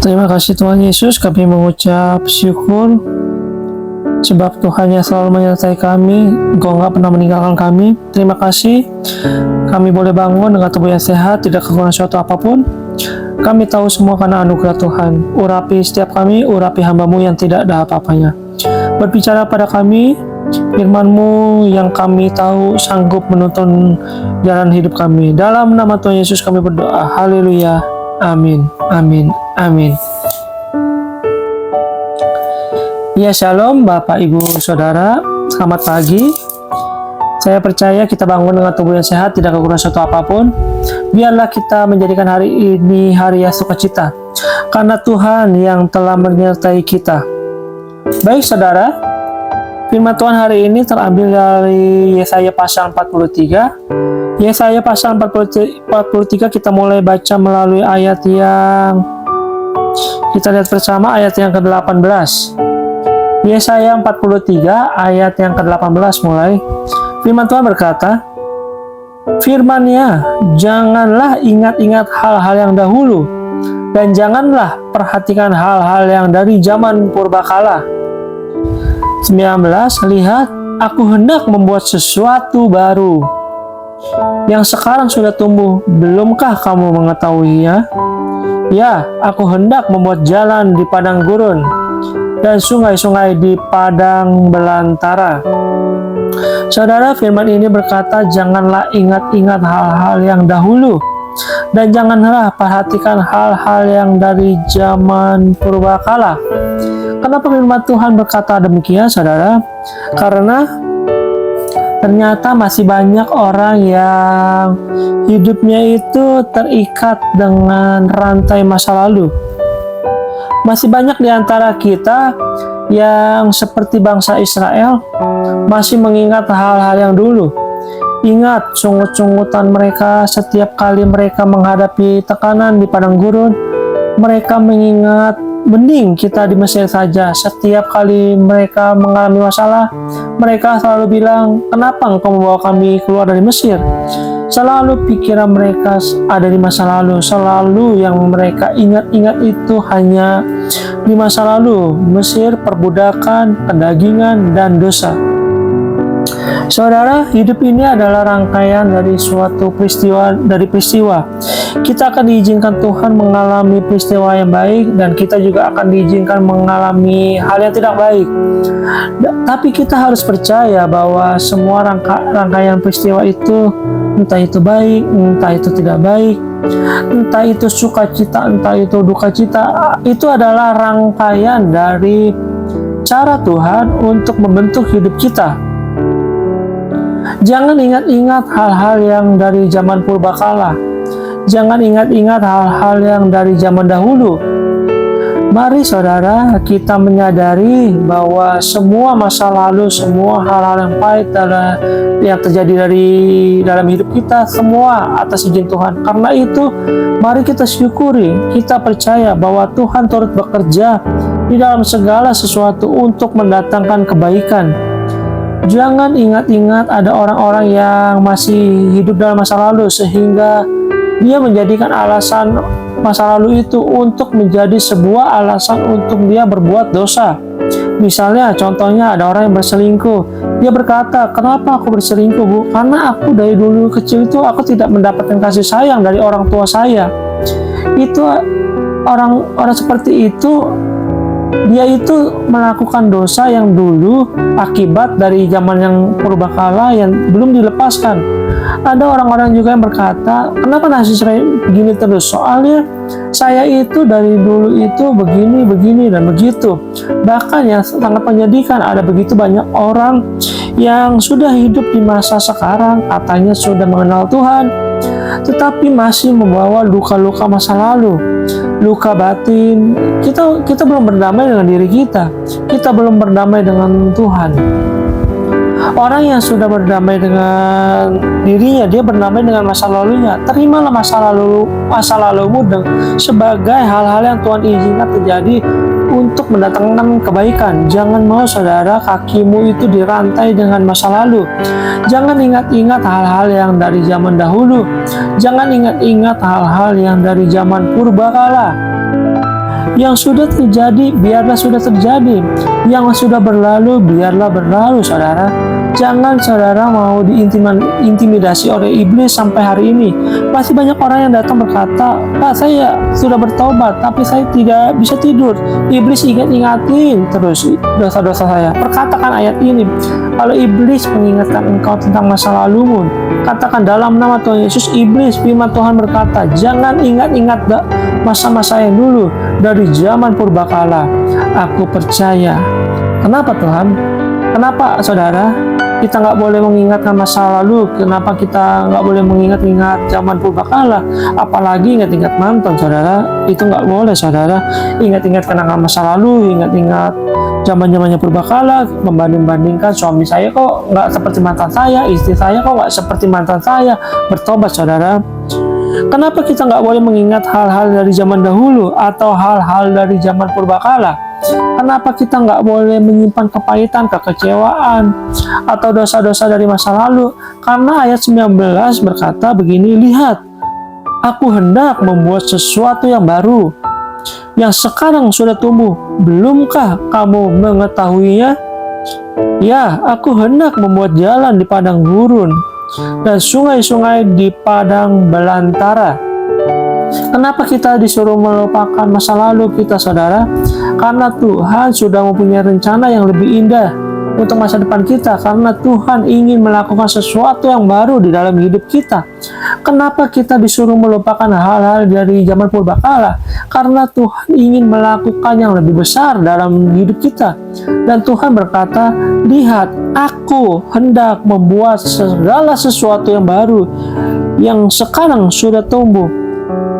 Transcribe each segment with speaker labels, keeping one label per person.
Speaker 1: Terima kasih Tuhan Yesus, kami mengucap syukur sebab Tuhan yang selalu menyertai kami. Engkau nggak pernah meninggalkan kami. Terima kasih kami boleh bangun dengan tubuh yang sehat, tidak kekurangan suatu apapun. Kami tahu semua karena anugerah Tuhan. Urapi setiap kami, urapi hamba-Mu yang tidak ada apa-apanya. Berbicara pada kami, firman-Mu yang kami tahu sanggup menuntun jalan hidup kami. Dalam nama Tuhan Yesus kami berdoa. Haleluya. Amin. Amin. Amin. Ya, shalom Bapak Ibu Saudara. Selamat pagi. Saya percaya kita bangun dengan tubuh yang sehat, tidak kekurangan suatu apapun. Biarlah kita menjadikan hari ini hari yang sukacita, karena Tuhan yang telah menyertai kita. Baik saudara, firman Tuhan hari ini terambil dari Yesaya pasal 43. Yesaya pasal 43 kita mulai baca melalui ayat yang kita lihat bersama, ayat yang ke-18. Yesaya 43 ayat yang ke-18 mulai. Firman Tuhan berkata, firman-Nya, janganlah ingat-ingat hal-hal yang dahulu, dan janganlah perhatikan hal-hal yang dari zaman purbakala. 19. Lihat, aku hendak membuat sesuatu baru, yang sekarang sudah tumbuh, belumkah kamu mengetahuinya? Ya, aku hendak membuat jalan di padang gurun, dan sungai-sungai di padang belantara. Saudara, firman ini berkata, janganlah ingat-ingat hal-hal yang dahulu, dan janganlah perhatikan hal-hal yang dari zaman purbakala. Kenapa firman Tuhan berkata demikian, saudara? Karena ternyata masih banyak orang yang hidupnya itu terikat dengan rantai masa lalu. Masih banyak di antara kita yang seperti bangsa Israel masih mengingat hal-hal yang dulu. Ingat sungut-sungutan mereka setiap kali mereka menghadapi tekanan di padang gurun. Mereka mengingat, mending kita di Mesir saja. Setiap kali mereka mengalami masalah, mereka selalu bilang, kenapa engkau membawa kami keluar dari Mesir? Selalu pikiran mereka ada di masa lalu. Selalu yang mereka ingat-ingat itu hanya di masa lalu. Mesir, perbudakan, kedagingan, dan dosa. Saudara, hidup ini adalah rangkaian dari suatu peristiwa. Kita akan diizinkan Tuhan mengalami peristiwa yang baik, dan kita juga akan diizinkan mengalami hal yang tidak baik. Tapi kita harus percaya bahwa semua rangkaian peristiwa itu, entah itu baik, entah itu tidak baik, entah itu sukacita, entah itu duka cita, itu adalah rangkaian dari cara Tuhan untuk membentuk hidup kita. Jangan ingat-ingat hal-hal yang dari zaman purbakala. Jangan ingat-ingat hal-hal yang dari zaman dahulu. Mari saudara, kita menyadari bahwa semua masa lalu, semua hal-hal yang pahit yang terjadi dalam hidup kita, semua atas izin Tuhan. Karena itu, mari kita syukuri, kita percaya bahwa Tuhan turut bekerja di dalam segala sesuatu untuk mendatangkan kebaikan. Jangan ingat-ingat ada orang-orang yang masih hidup dalam masa lalu sehingga dia menjadikan alasan masa lalu itu untuk menjadi sebuah alasan untuk dia berbuat dosa. Misalnya, contohnya ada orang yang berselingkuh. Dia berkata, kenapa aku berselingkuh, Bu? Karena aku dari dulu kecil itu aku tidak mendapatkan kasih sayang dari orang tua saya. Itu orang seperti itu, dia itu melakukan dosa yang dulu akibat dari zaman yang purbakala yang belum dilepaskan. Ada orang-orang juga yang berkata, kenapa nasib saya begini terus? Soalnya saya itu dari dulu itu begini, dan begitu. Bahkan yang sangat menyedihkan, ada begitu banyak orang yang sudah hidup di masa sekarang, katanya sudah mengenal Tuhan, tetapi masih membawa luka-luka masa lalu, luka batin. Kita belum berdamai dengan diri kita. Kita belum berdamai dengan Tuhan. Orang yang sudah berdamai dengan dirinya, dia berdamai dengan masa lalunya. Terimalah masa lalumu sebagai hal-hal yang Tuhan izinkan terjadi untuk mendatangkan kebaikan. Jangan mau saudara kakimu itu dirantai dengan masa lalu. Jangan ingat-ingat hal-hal yang dari zaman dahulu. Jangan ingat-ingat hal-hal yang dari zaman purbakala. Yang sudah terjadi, biarlah sudah terjadi. Yang sudah berlalu, biarlah berlalu, saudara. Jangan saudara mau diintimidasi oleh iblis sampai hari ini. Masih banyak orang yang datang berkata, Pak, saya sudah bertobat, tapi saya tidak bisa tidur. Iblis ingatin terus dosa-dosa saya. Perkatakan ayat ini. Kalau iblis mengingatkan engkau tentang masa lalumu, katakan dalam nama Tuhan Yesus, iblis, firman Tuhan berkata, jangan ingat-ingat masa-masa yang dulu dari zaman purbakala. Aku percaya. Kenapa Tuhan? Kenapa saudara? Kita nggak boleh mengingatkan masa lalu. Kenapa kita nggak boleh mengingat-ingat zaman purbakala? Apalagi ingat-ingat mantan, saudara. Itu nggak boleh, saudara. Ingat-ingat kenangan masa lalu, ingat-ingat zaman-zamannya purbakala, membanding-bandingkan suami saya kok nggak seperti mantan saya, istri saya kok nggak seperti mantan saya. Bertobat, saudara. Kenapa kita nggak boleh mengingat hal-hal dari zaman dahulu atau hal-hal dari zaman purbakala? Kenapa kita nggak boleh menyimpan kepahitan, kekecewaan, atau dosa-dosa dari masa lalu? Karena ayat 19 berkata begini, lihat, aku hendak membuat sesuatu yang baru, yang sekarang sudah tumbuh. Belumkah kamu mengetahuinya? Ya, aku hendak membuat jalan di padang gurun, dan sungai-sungai di padang belantara. Kenapa kita disuruh melupakan masa lalu kita, saudara? Karena Tuhan sudah mempunyai rencana yang lebih indah untuk masa depan kita. Karena Tuhan ingin melakukan sesuatu yang baru di dalam hidup kita. Kenapa kita disuruh melupakan hal-hal dari zaman purbakala? Karena Tuhan ingin melakukan yang lebih besar dalam hidup kita. Dan Tuhan berkata, lihat, aku hendak membuat segala sesuatu yang baru, yang sekarang sudah tumbuh.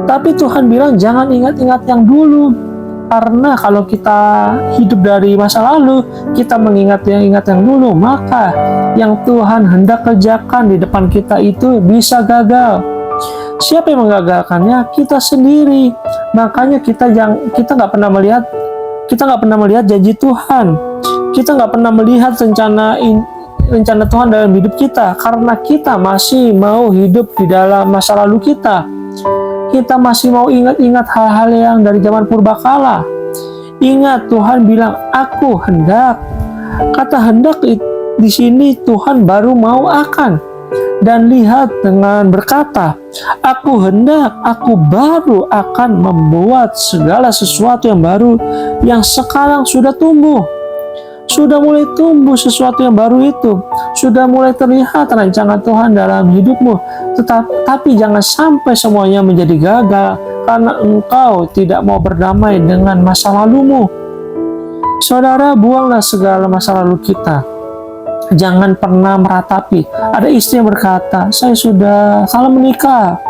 Speaker 1: Tapi Tuhan bilang jangan ingat-ingat yang dulu. Karena kalau kita hidup dari masa lalu, kita mengingat yang dulu, maka yang Tuhan hendak kerjakan di depan kita itu bisa gagal. Siapa yang menggagalkannya? Kita sendiri. Makanya kita nggak pernah melihat janji Tuhan. Kita nggak pernah melihat rencana Tuhan dalam hidup kita karena kita masih mau hidup di dalam masa lalu kita. Kita masih mau ingat-ingat hal-hal yang dari zaman purbakala. Ingat, Tuhan bilang, aku hendak. Kata hendak di sini Tuhan baru mau akan. Dan lihat dengan berkata, aku hendak, aku baru akan membuat segala sesuatu yang baru yang sekarang sudah tumbuh. Sudah mulai tumbuh sesuatu yang baru itu. Sudah mulai terlihat rancangan Tuhan dalam hidupmu. Tapi jangan sampai semuanya menjadi gagal karena engkau tidak mau berdamai dengan masa lalumu. Saudara, buanglah segala masa lalu kita. Jangan pernah meratapi. Ada istri yang berkata, saya sudah salah menikah.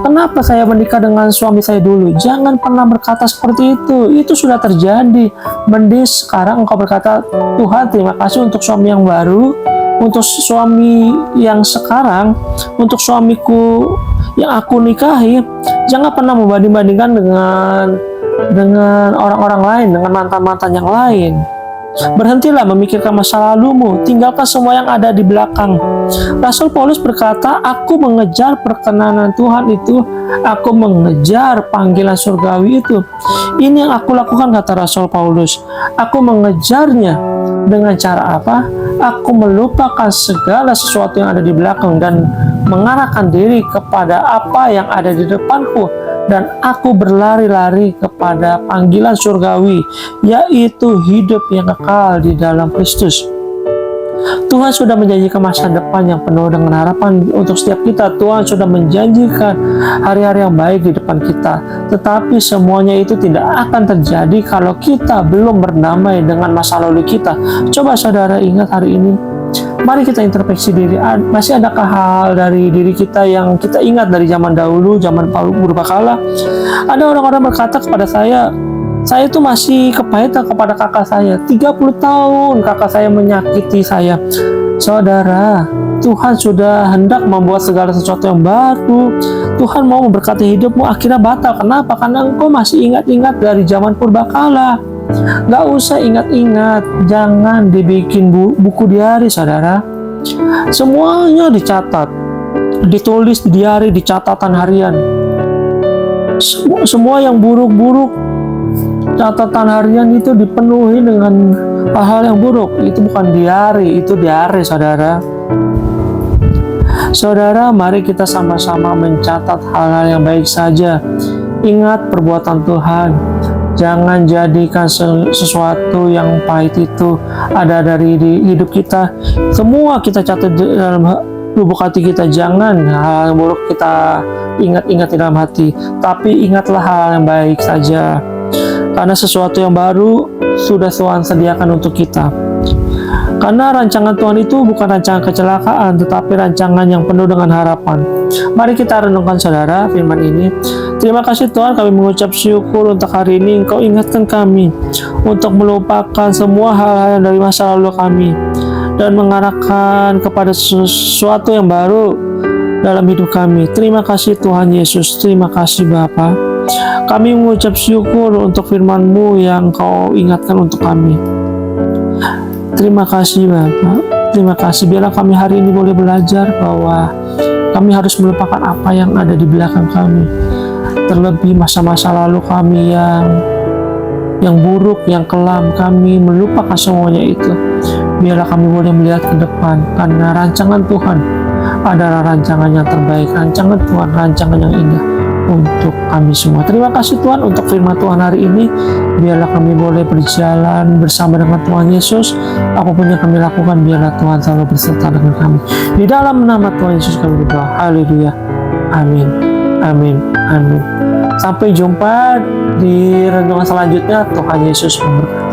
Speaker 1: Kenapa saya menikah dengan suami saya dulu? Jangan pernah berkata seperti itu. Itu sudah terjadi. Mending sekarang engkau berkata, Tuhan terima kasih untuk suami yang baru, untuk suami yang sekarang, untuk suamiku yang aku nikahi. Jangan pernah membanding-bandingkan dengan orang-orang lain, dengan mantan-mantan yang lain. Berhentilah memikirkan masa lalumu, tinggalkan semua yang ada di belakang. Rasul Paulus berkata, aku mengejar perkenanan Tuhan itu, aku mengejar panggilan surgawi itu. Ini yang aku lakukan, kata Rasul Paulus. Aku mengejarnya dengan cara apa? Aku melupakan segala sesuatu yang ada di belakang dan mengarahkan diri kepada apa yang ada di depanku. Dan aku berlari-lari kepada panggilan surgawi, yaitu hidup yang kekal di dalam Kristus. Tuhan sudah menjanjikan masa depan yang penuh dengan harapan untuk setiap kita. Tuhan sudah menjanjikan hari-hari yang baik di depan kita. Tetapi semuanya itu tidak akan terjadi kalau kita belum berdamai dengan masa lalu kita. Coba saudara ingat hari ini. Mari kita introspeksi diri. Masih adakah hal dari diri kita yang kita ingat dari zaman dahulu, zaman purbakala? Ada orang-orang berkata kepada saya itu masih kepahitan kepada kakak saya. 30 tahun kakak saya menyakiti saya. Saudara, Tuhan sudah hendak membuat segala sesuatu yang baru. Tuhan mau memberkati hidupmu, akhirnya batal. Kenapa? Karena engkau masih ingat-ingat dari zaman purbakala. Gak usah ingat-ingat, jangan dibikin buku diari, saudara. Semuanya dicatat, ditulis di diari, di catatan harian. Semua yang buruk-buruk catatan harian itu dipenuhi dengan hal-hal yang buruk. Itu bukan diari, itu diare, saudara. Saudara, mari kita sama-sama mencatat hal-hal yang baik saja. Ingat perbuatan Tuhan. Jangan jadikan sesuatu yang pahit itu ada dari hidup kita. Semua kita catat dalam lubuk hati kita. Jangan hal yang buruk kita ingat-ingat di dalam hati, tapi ingatlah hal yang baik saja. Karena sesuatu yang baru sudah Tuhan sediakan untuk kita. Karena rancangan Tuhan itu bukan rancangan kecelakaan, tetapi rancangan yang penuh dengan harapan. Mari kita renungkan, saudara, firman ini. Terima kasih Tuhan, kami mengucap syukur untuk hari ini. Engkau ingatkan kami untuk melupakan semua hal-hal yang dari masa lalu kami dan mengarahkan kepada sesuatu yang baru dalam hidup kami. Terima kasih Tuhan Yesus, terima kasih Bapa. Kami mengucap syukur untuk firman-Mu yang Kau ingatkan untuk kami. Terima kasih Bapa, terima kasih. Biarlah kami hari ini boleh belajar bahwa kami harus melupakan apa yang ada di belakang kami, terlebih masa-masa lalu kami yang buruk, yang kelam. Kami melupakan semuanya itu. Biarlah kami boleh melihat ke depan, karena rancangan Tuhan adalah rancangan yang terbaik. Rancangan Tuhan, rancangan yang indah untuk kami semua. Terima kasih Tuhan untuk firman Tuhan hari ini. Biarlah kami boleh berjalan bersama dengan Tuhan Yesus. Apapun yang kami lakukan, biarlah Tuhan selalu berserta dengan kami. Di dalam nama Tuhan Yesus kami berdoa. Haleluya. Amin. Amin. Amin. Sampai jumpa di renungan selanjutnya. Tuhan Yesus memberkati.